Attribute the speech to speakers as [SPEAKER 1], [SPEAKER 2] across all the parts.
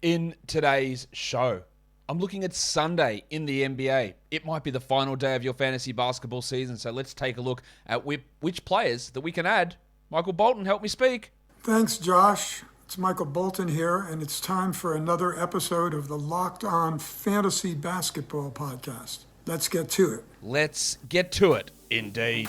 [SPEAKER 1] In today's show, I'm looking at Sunday in the NBA. It might be the final day of your fantasy basketball season, so let's take a look at which players that we can add. Michael Bolton, help me speak.
[SPEAKER 2] Thanks, Josh. It's Michael Bolton here, and it's time for another episode of the Locked On Fantasy Basketball Podcast. Let's get to it.
[SPEAKER 1] Let's get to it, indeed.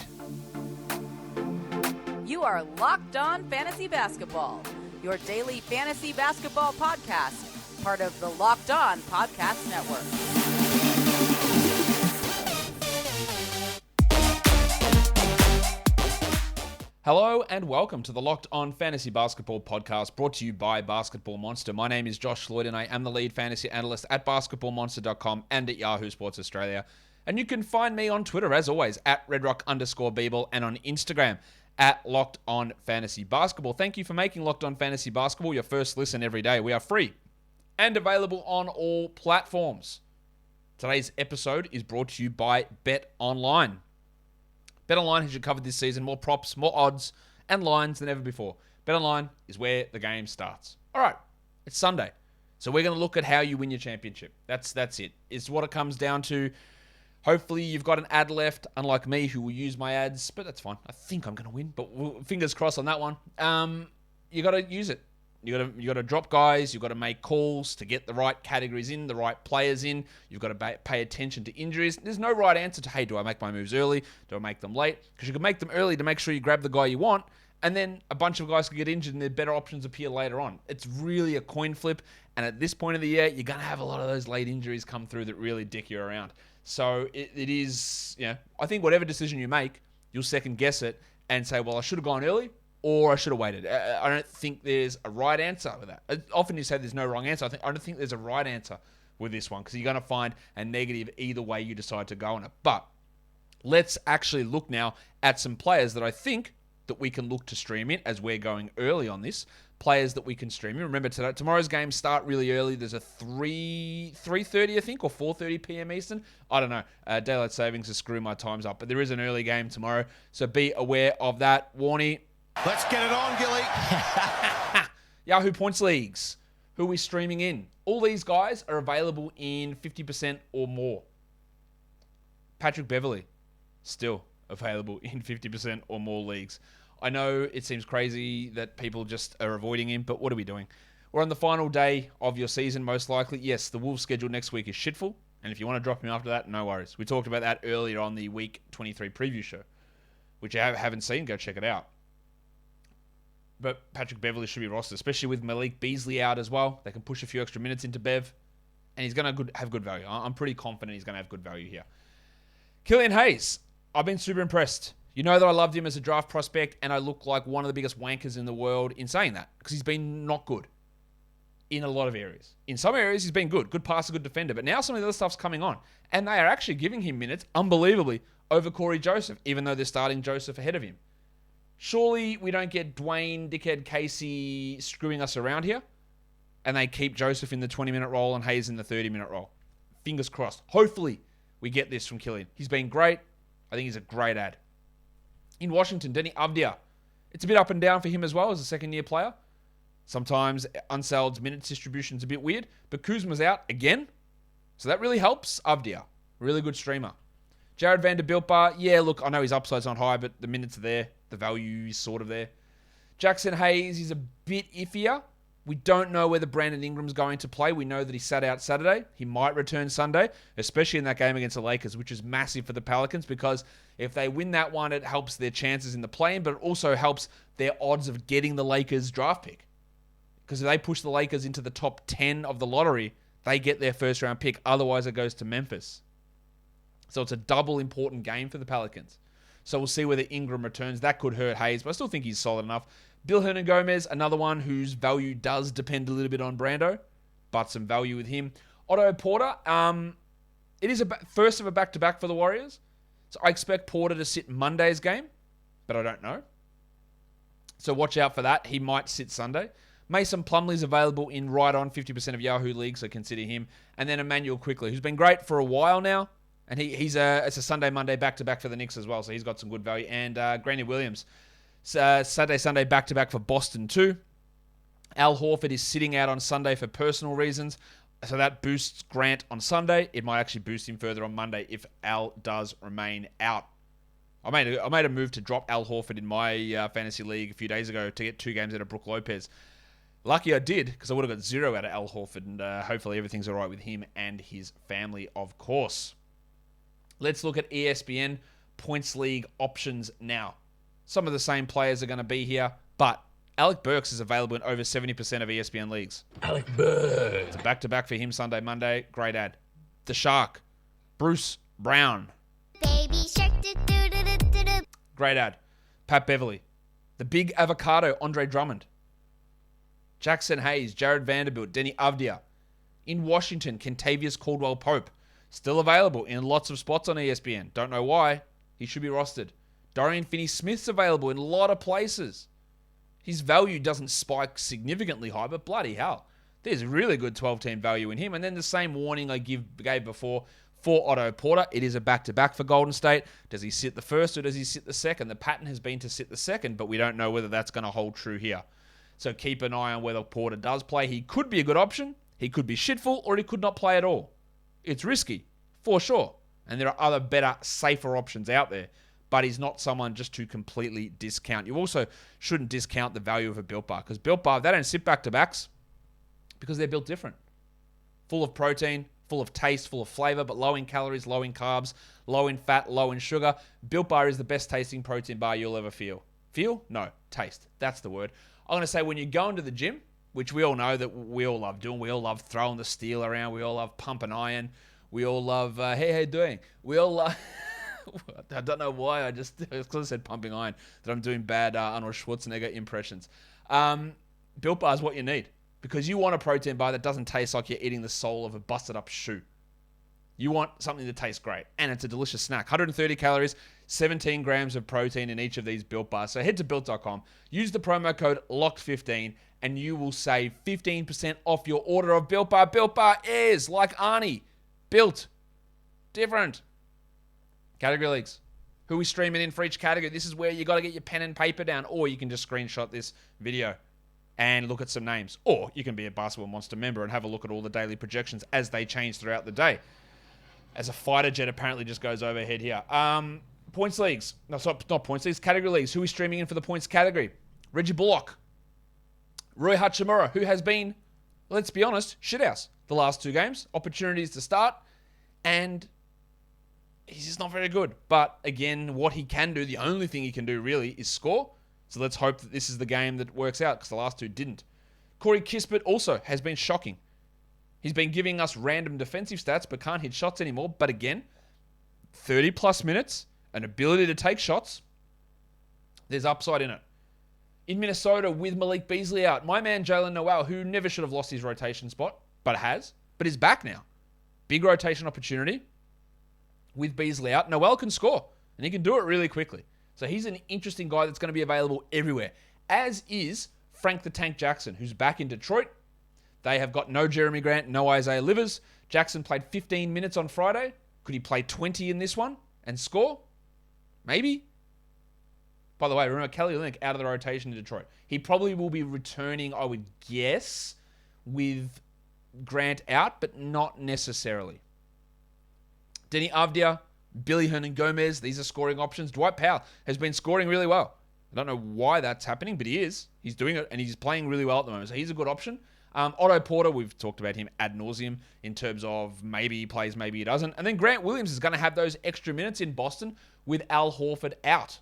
[SPEAKER 3] You are Locked On Fantasy Basketball, your daily fantasy basketball podcast, part of the Locked On Podcast Network.
[SPEAKER 1] Hello and welcome to the Locked On Fantasy Basketball Podcast, brought to you by Basketball Monster. My name is Josh Lloyd and I am the lead fantasy analyst at basketballmonster.com and at Yahoo Sports Australia. And you can find me on Twitter, as always, at redrock_Beeble and on Instagram at Locked On Fantasy Basketball. Thank you for making Locked On Fantasy Basketball your first listen every day. We are free and available on all platforms. Today's episode is brought to you by BetOnline. BetOnline has you covered this season. More props, more odds, and lines than ever before. BetOnline is where the game starts. All right, it's Sunday. So we're going to look at how you win your championship. That's it. It's what it comes down to. Hopefully you've got an ad left, unlike me, who will use my ads, but that's fine. I think I'm going to win, but fingers crossed on that one. You got to use it. You got to drop guys. You've got to make calls to get the right categories in, the right players in. You've got to pay attention to injuries. There's no right answer to, hey, do I make my moves early? Do I make them late? Because you can make them early to make sure you grab the guy you want, and then a bunch of guys can get injured and their better options appear later on. It's really a coin flip, and at this point of the year, you're going to have a lot of those late injuries come through that really dick you around. So it is, I think whatever decision you make, you'll second guess it and say, well, I should have gone early or I should have waited. I don't think there's a right answer with that. Often you say there's no wrong answer. I don't think there's a right answer with this one because you're going to find a negative either way you decide to go on it. But let's actually look now at some players that I think that we can look to stream in as we're going early on this. Players that we can stream in. Remember, tomorrow's games start really early. There's a 3:30, I think, or 4:30 p.m. Eastern. I don't know. Daylight savings is screwing my times up, but there is an early game tomorrow, so be aware of that. Warnie.
[SPEAKER 4] Let's get it on, Gilly.
[SPEAKER 1] Yahoo Points Leagues. Who are we streaming in? All these guys are available in 50% or more. Patrick Beverley, still available in 50% or more leagues. I know it seems crazy that people just are avoiding him, but what are we doing? We're on the final day of your season, most likely. Yes, the Wolves schedule next week is shitful, and if you want to drop him after that, no worries. We talked about that earlier on the Week 23 preview show, which you haven't seen, go check it out. But Patrick Beverley should be rostered, especially with Malik Beasley out as well. They can push a few extra minutes into Bev, and he's going to have good value. I'm pretty confident he's going to have good value here. Killian Hayes, I've been super impressed. You know that I loved him as a draft prospect, and I look like one of the biggest wankers in the world in saying that, because he's been not good in a lot of areas. In some areas, he's been good. Good passer, good defender. But now some of the other stuff's coming on, and they are actually giving him minutes, unbelievably, over Corey Joseph, even though they're starting Joseph ahead of him. Surely we don't get Dwayne Dickhead Casey screwing us around here, and they keep Joseph in the 20-minute role and Hayes in the 30-minute role. Fingers crossed. Hopefully we get this from Killian. He's been great. I think he's a great ad. In Washington, Denny Avdia. It's a bit up and down for him as well as a second-year player. Sometimes Unsal's minutes distribution's a bit weird, but Kuzma's out again, so that really helps Avdia. Really good streamer. Jared Vanderbilt, yeah, look, I know his upside's not high, but the minutes are there. The value is sort of there. Jackson Hayes is a bit iffier. We don't know whether Brandon Ingram's going to play. We know that he sat out Saturday. He might return Sunday, especially in that game against the Lakers, which is massive for the Pelicans because if they win that one, it helps their chances in the play-in, but it also helps their odds of getting the Lakers draft pick. Because if they push the Lakers into the top 10 of the lottery, they get their first-round pick. Otherwise, it goes to Memphis. So it's a double important game for the Pelicans. So we'll see whether Ingram returns. That could hurt Hayes, but I still think he's solid enough. Bill Hernan-Gomez, another one whose value does depend a little bit on Brando, but some value with him. Otto Porter, it is a first of a back-to-back for the Warriors. So I expect Porter to sit Monday's game, but I don't know. So watch out for that. He might sit Sunday. Mason Plumlee's available in right on 50% of Yahoo leagues, so consider him. And then Emmanuel Quickly, who's been great for a while now. And it's a Sunday, Monday back-to-back for the Knicks as well, so he's got some good value. And Granny Williams, Saturday, Sunday back-to-back for Boston too. Al Horford is sitting out on Sunday for personal reasons, so that boosts Grant on Sunday. It might actually boost him further on Monday if Al does remain out. I made a move to drop Al Horford in my fantasy league a few days ago to get 2 games out of Brook Lopez. Lucky I did, because I would have got 0 out of Al Horford, and hopefully everything's all right with him and his family, of course. Let's look at ESPN Points League options now. Some of the same players are going to be here, but Alec Burks is available in over 70% of ESPN leagues. Alec Burks. It's a back-to-back for him Sunday, Monday. Great ad. The Shark. Bruce Brown.
[SPEAKER 5] Baby shark, do-do-do-do-do.
[SPEAKER 1] Great ad. Pat Beverly. The Big Avocado, Andre Drummond. Jackson Hayes, Jared Vanderbilt, Denny Avdia. In Washington, Kentavious Caldwell-Pope. Still available in lots of spots on ESPN. Don't know why. He should be rostered. Dorian Finney-Smith's available in a lot of places. His value doesn't spike significantly high, but bloody hell. There's really good 12-team value in him. And then the same warning I gave before for Otto Porter. It is a back-to-back for Golden State. Does he sit the first or does he sit the second? The pattern has been to sit the second, but we don't know whether that's going to hold true here. So keep an eye on whether Porter does play. He could be a good option. He could be shitful, or he could not play at all. It's risky, for sure. And there are other better, safer options out there. But he's not someone just to completely discount. You also shouldn't discount the value of a Built Bar, because Built Bar, they don't sit back-to-backs because they're built different. Full of protein, full of taste, full of flavor, but low in calories, low in carbs, low in fat, low in sugar. Built Bar is the best tasting protein bar you'll ever feel. Feel? No. Taste. That's the word. I'm going to say when you go into the gym, which we all know that we all love doing, we all love throwing the steel around, we all love pumping iron, we all love, hey, how you doing? We all love... I don't know why, it's because I said pumping iron, that I'm doing bad Arnold Schwarzenegger impressions. Built Bar is what you need, because you want a protein bar that doesn't taste like you're eating the sole of a busted up shoe. You want something that tastes great, and it's a delicious snack. 130 calories, 17 grams of protein in each of these Built Bars. So head to Built.com, use the promo code LOCKED15, and you will save 15% off your order of Built Bar. Built Bar is, like Arnie, built different. Category leagues. Who are we streaming in for each category? This is where you got to get your pen and paper down, or you can just screenshot this video and look at some names. Or you can be a Basketball Monster member and have a look at all the daily projections as they change throughout the day. As a fighter jet apparently just goes overhead here. Points leagues. No, sorry, not points leagues. Category leagues. Who are we streaming in for the points category? Reggie Bullock. Rui Hachimura, who has been, let's be honest, shithouse the last 2 games. Opportunities to start, and he's just not very good. But again, what he can do, the only thing he can do really is score. So let's hope that this is the game that works out, because the last 2 didn't. Corey Kispert also has been shocking. He's been giving us random defensive stats, but can't hit shots anymore. But again, 30 plus minutes, an ability to take shots. There's upside in it. In Minnesota with Malik Beasley out, my man Jalen Noel, who never should have lost his rotation spot, but is back now. Big rotation opportunity. With Beasley out, Noel can score, and he can do it really quickly. So he's an interesting guy that's going to be available everywhere, as is Frank the Tank Jackson, who's back in Detroit. They have got no Jeremy Grant, no Isaiah Livers. Jackson played 15 minutes on Friday. Could he play 20 in this one and score? Maybe. By the way, remember Kelly Olynyk out of the rotation in Detroit. He probably will be returning, I would guess, with Grant out, but not necessarily. Denny Avdia, Billy Hernan-Gomez, these are scoring options. Dwight Powell has been scoring really well. I don't know why that's happening, but he is. He's doing it, and he's playing really well at the moment, so he's a good option. Otto Porter, we've talked about him ad nauseum in terms of maybe he plays, maybe he doesn't. And then Grant Williams is going to have those extra minutes in Boston with Al Horford out.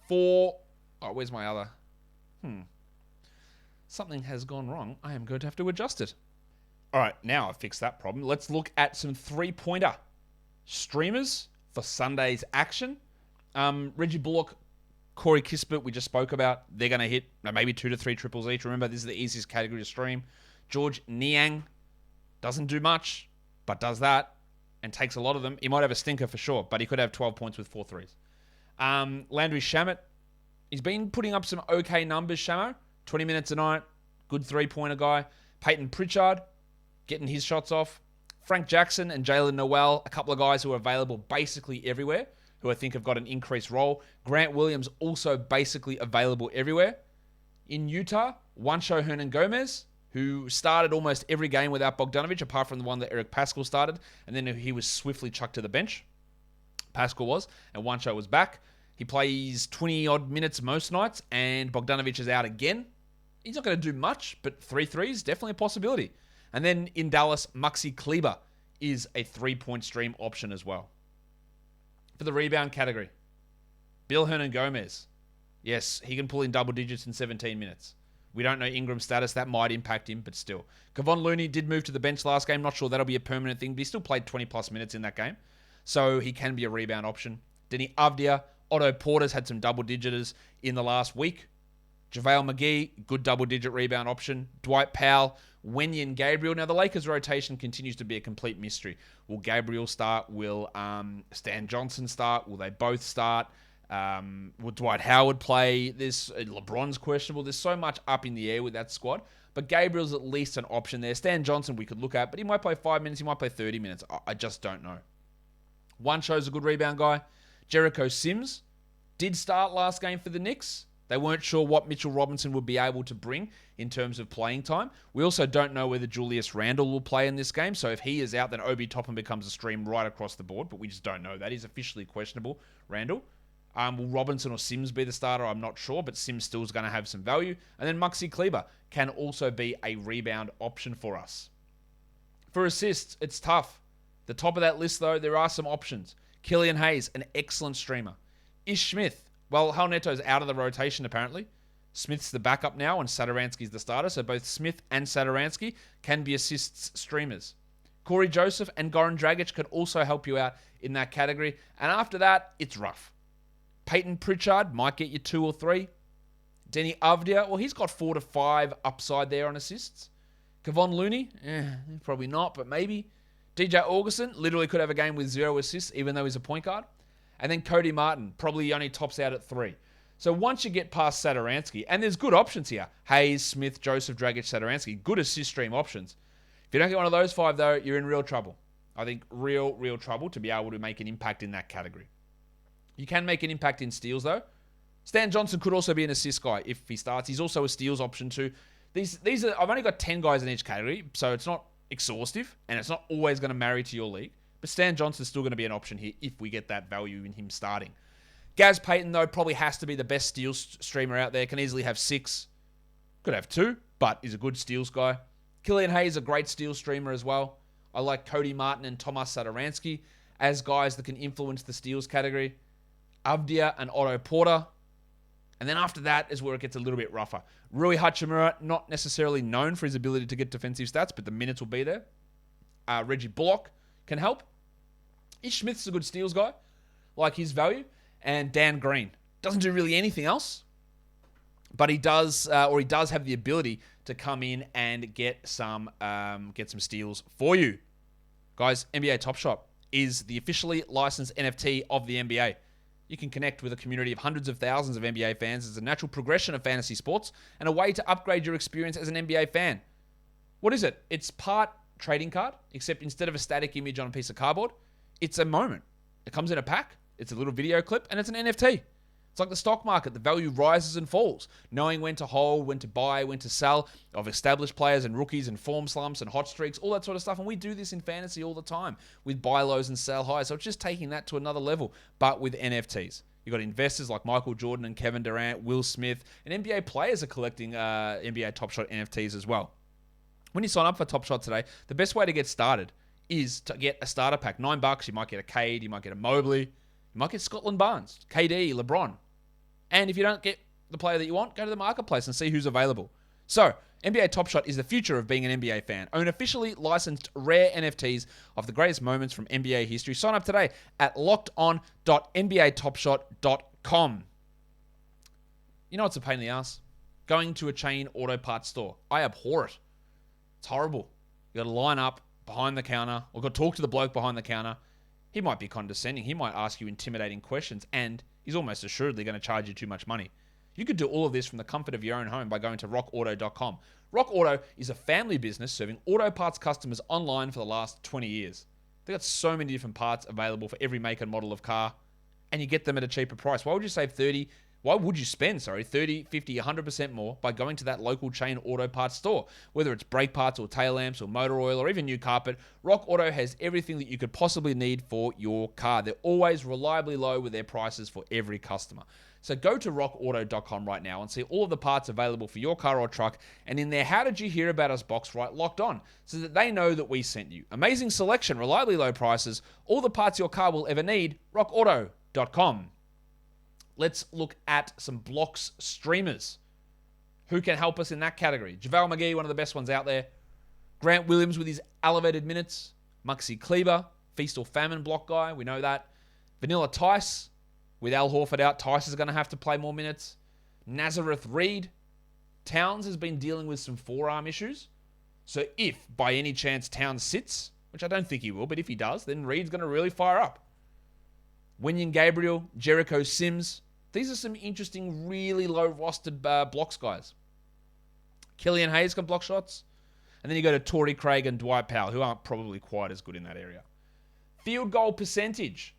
[SPEAKER 1] Where's my other? Something has gone wrong. I am going to have to adjust it. All right, now I've fixed that problem. Let's look at some 3-pointer streamers for Sunday's action. Reggie Bullock, Corey Kispert, we just spoke about. They're going to hit maybe 2 to 3 triples each. Remember, this is the easiest category to stream. George Niang doesn't do much, but does that and takes a lot of them. He might have a stinker for sure, but he could have 12 points with 4 threes. Landry Shamet, he's been putting up some okay numbers, Shamo. 20 minutes a night, good 3-pointer guy. Peyton Pritchard, getting his shots off. Frank Jackson and Jalen Noel, a couple of guys who are available basically everywhere, who I think have got an increased role. Grant Williams also basically available everywhere. In Utah, Juancho Hernan-Gomez, who started almost every game without Bogdanovic, apart from the one that Eric Pascal started, and then he was swiftly chucked to the bench. Pascal was, and Juancho was back. He plays 20-odd minutes most nights, and Bogdanovic is out again. He's not going to do much, but 3 threes, definitely a possibility. And then in Dallas, Maxi Kleber is a 3-point stream option as well. For the rebound category, Bill Hernan-Gomez. Yes, he can pull in double digits in 17 minutes. We don't know Ingram's status. That might impact him, but still. Kevon Looney did move to the bench last game. Not sure that'll be a permanent thing, but he still played 20-plus minutes in that game. So he can be a rebound option. Denny Avdia, Otto Porter's had some double-digiters in the last week. JaVale McGee, good double-digit rebound option. Dwight Powell, Wenyen Gabriel. Now, the Lakers' rotation continues to be a complete mystery. Will Gabriel start? Will Stan Johnson start? Will they both start? Will Dwight Howard play? LeBron's questionable. There's so much up in the air with that squad. But Gabriel's at least an option there. Stan Johnson we could look at, but he might play 5 minutes. He might play 30 minutes. I just don't know. Juancho's a good rebound guy. Jericho Sims did start last game for the Knicks. They weren't sure what Mitchell Robinson would be able to bring in terms of playing time. We also don't know whether Julius Randle will play in this game. So if he is out, then Obi Toppin becomes a stream right across the board. But we just don't know. That is officially questionable, Randle. Will Robinson or Sims be the starter? I'm not sure, but Sims still is going to have some value. And then Maxi Kleber can also be a rebound option for us. For assists, it's tough. The top of that list, though, there are some options. Killian Hayes, an excellent streamer. Ish Smith, well, Hal Neto's out of the rotation, apparently. Smith's the backup now, and Satoransky's the starter, so both Smith and Satoransky can be assists streamers. Corey Joseph and Goran Dragic could also help you out in that category. And after that, it's rough. Peyton Pritchard might get you 2 or 3. Denny Avdia, well, he's got 4 to 5 upside there on assists. Kevon Looney, probably not, but maybe. DJ Augustin literally could have a game with 0 assists, even though he's a point guard. And then Cody Martin probably only tops out at 3. So once you get past Satoransky, and there's good options here. Hayes, Smith, Joseph, Dragic, Satoransky, good assist stream options. If you don't get one of those 5, though, you're in real trouble. I think real trouble to be able to make an impact in that category. You can make an impact in steals, though. Stan Johnson could also be an assist guy if he starts. He's also a steals option, too. These are, I've only got 10 guys in each category, so it's not exhaustive, and it's not always going to marry to your league. But Stan Johnson's still going to be an option here if we get that value in him starting. Gaz Payton, though, probably has to be the best steals streamer out there. Can easily have 6. Could have 2, but is a good steals guy. Killian Hayes, a great steals streamer as well. I like Cody Martin and Tomas Satoransky as guys that can influence the steals category. Avdia and Otto Porter. And then after that is where it gets a little bit rougher. Rui Hachimura, not necessarily known for his ability to get defensive stats, but the minutes will be there. Reggie Bullock can help. Ish Smith's a good steals guy. Like his value. And Dan Green. Doesn't do really anything else. But he does have the ability to come in and get some steals for you. Guys, NBA Top Shot is the officially licensed NFT of the NBA. You can connect with a community of hundreds of thousands of NBA fans as a natural progression of fantasy sports and a way to upgrade your experience as an NBA fan. What is it? It's part trading card, except instead of a static image on a piece of cardboard, it's a moment. It comes in a pack, it's a little video clip, and it's an NFT. It's like the stock market. The value rises and falls. Knowing when to hold, when to buy, when to sell of established players and rookies and form slumps and hot streaks, all that sort of stuff. And we do this in fantasy all the time with buy lows and sell highs. So it's just taking that to another level, but with NFTs. You've got investors like Michael Jordan and Kevin Durant, Will Smith, and NBA players are collecting NBA Top Shot NFTs as well. When you sign up for Top Shot today, the best way to get started is to get a starter pack. $9, you might get a Cade, you might get a Mobley, you might get Scotland Barnes, KD, LeBron. And if you don't get the player that you want, go to the marketplace and see who's available. So, NBA Top Shot is the future of being an NBA fan. Own officially licensed rare NFTs of the greatest moments from NBA history. Sign up today at lockedon.nbatopshot.com. You know what's a pain in the ass? Going to a chain auto parts store. I abhor it. It's horrible. You got to line up behind the counter, or got to talk to the bloke behind the counter. He might be condescending. He might ask you intimidating questions, and he's almost assuredly going to charge you too much money. You could do all of this from the comfort of your own home by going to rockauto.com. Rock Auto is a family business serving auto parts customers online for the last 20 years. They've got so many different parts available for every make and model of car, and you get them at a cheaper price. Why would you save 30 Why would you spend, 30, 50, 100% more by going to that local chain auto parts store? Whether it's brake parts or tail lamps or motor oil or even new carpet, Rock Auto has everything that you could possibly need for your car. They're always reliably low with their prices for every customer. So go to rockauto.com right now and see all of the parts available for your car or truck. And in their How Did You Hear About Us box, write Locked On so that they know that we sent you. Amazing selection, reliably low prices, all the parts your car will ever need, rockauto.com. Let's look at some blocks streamers. Who can help us in that category? JaVale McGee, one of the best ones out there. Grant Williams with his elevated minutes. Maxi Kleber, feast or famine block guy. We know that. Vanilla Tice. With Al Horford out, Tice is going to have to play more minutes. Nazareth Reed. Towns has been dealing with some forearm issues. So if by any chance Towns sits, which I don't think he will, but if he does, then Reed's going to really fire up. Wenyen Gabriel, Jericho Sims. These are some interesting, really low-rostered blocks guys. Killian Hayes can block shots. And then you go to Torrey Craig and Dwight Powell, who aren't probably quite as good in that area. Field goal percentage.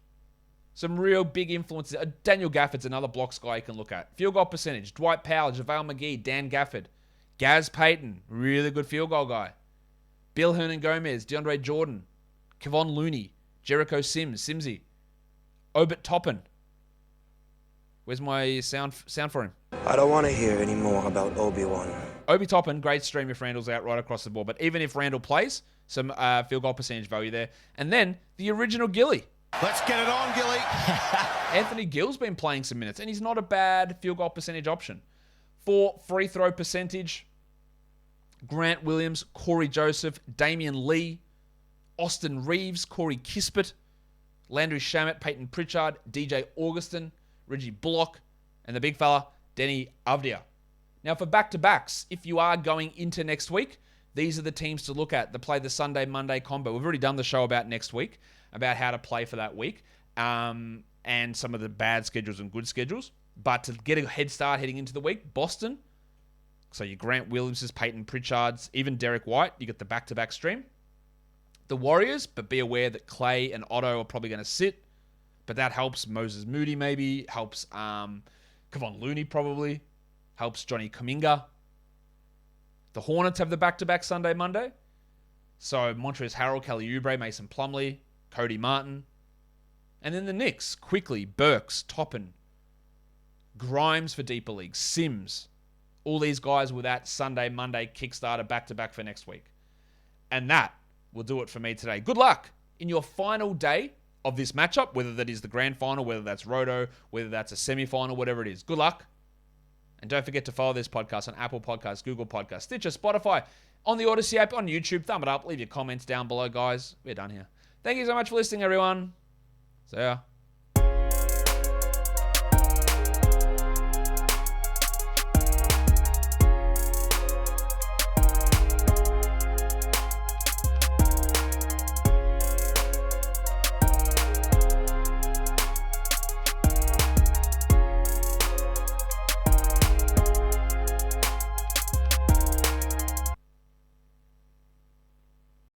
[SPEAKER 1] Some real big influences. Daniel Gafford's another blocks guy you can look at. Field goal percentage. Dwight Powell, JaVale McGee, Dan Gafford. Gaz Payton, really good field goal guy. Bill Hernan-Gomez, DeAndre Jordan. Kevon Looney, Jericho Sims, Simsy. Obit Toppin. Where's my sound for him?
[SPEAKER 6] I don't want to hear any more about Obi-Wan.
[SPEAKER 1] Obi Toppin, great stream if Randall's out right across the board. But even if Randall plays, some field goal percentage value there. And then the original Gilly.
[SPEAKER 4] Let's get it on, Gilly.
[SPEAKER 1] Anthony Gill's been playing some minutes, and he's not a bad field goal percentage option. For free throw percentage, Grant Williams, Corey Joseph, Damian Lee, Austin Reeves, Corey Kispert, Landry Shamet, Peyton Pritchard, DJ Augustin, Reggie Bullock, and the big fella, Denny Avdia. Now for back-to-backs, if you are going into next week, these are the teams to look at that play the Sunday-Monday combo. We've already done the show about next week, about how to play for that week, and some of the bad schedules and good schedules. But to get a head start heading into the week, Boston, so your Grant Williams's, Peyton Pritchard's, even Derek White, you get the back-to-back stream. The Warriors, but be aware that Clay and Otto are probably going to sit, but that helps Moses Moody maybe, helps Kevon Looney probably, helps Johnny Kuminga. The Hornets have the back-to-back Sunday, Monday. So Montrezl Harrell, Kelly Oubre, Mason Plumlee, Cody Martin. And then the Knicks, quickly, Burks, Toppin, Grimes for deeper leagues, Sims. All these guys with that Sunday, Monday Kickstarter back-to-back for next week. And that will do it for me today. Good luck in your final day of this matchup, whether that is the grand final, whether that's Roto, whether that's a semi-final, whatever it is. Good luck. And don't forget to follow this podcast on Apple Podcasts, Google Podcasts, Stitcher, Spotify, on the Odyssey app, on YouTube. Thumb it up. Leave your comments down below, guys. We're done here. Thank you so much for listening, everyone. See ya.